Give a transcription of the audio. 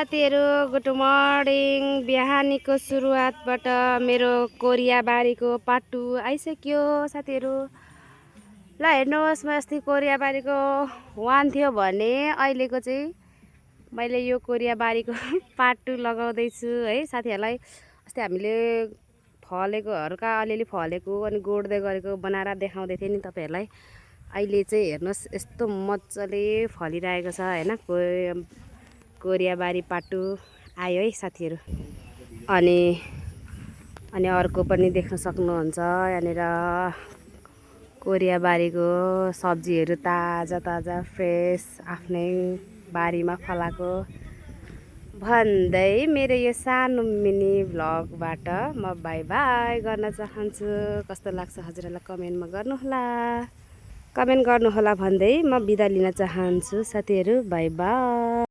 साथीहरू good morning. बिहानीको सुरुवातबाट मेरो Korea बारीको पाटु आइसक्यो साथीहरू। ल हेर्नुहोस्, म अस्ति कोरिया बारीको 1 थियो भने अहिलेको चाहिँ मैले यो कोरिया बारीको पाटु लगाउँदैछु है साथीहरूलाई। अस्ति हामीले फलेको हल्का अलिअलि फलेको अनि गोड्दै गरेको बनाएर देखाउँदै थिएँ नि तपाईँहरूलाई। अहिले चाहिँ हेर्नुहोस् यस्तो मजाले फलिरहेको छ हैन। कोरिया बारी पाटु आयो है साथीहरू। अनि अर्को पनि देख्न सक्नुहुन्छ यहाँनिर कोरिया बारीको सब्जीहरू ताजा ताजा फ्रेस आफ्नै बारीमा फलाएको भन्दै मेरो यो सानो मिनी भ्लगबाट म बाई बाई गर्न चाहन्छु। कस्तो लाग्छ हजुरहरूलाई कमेन्टमा कमेन्ट गर्नुहोला भन्दै म बिदा लिन चाहन्छु साथीहरू। By by.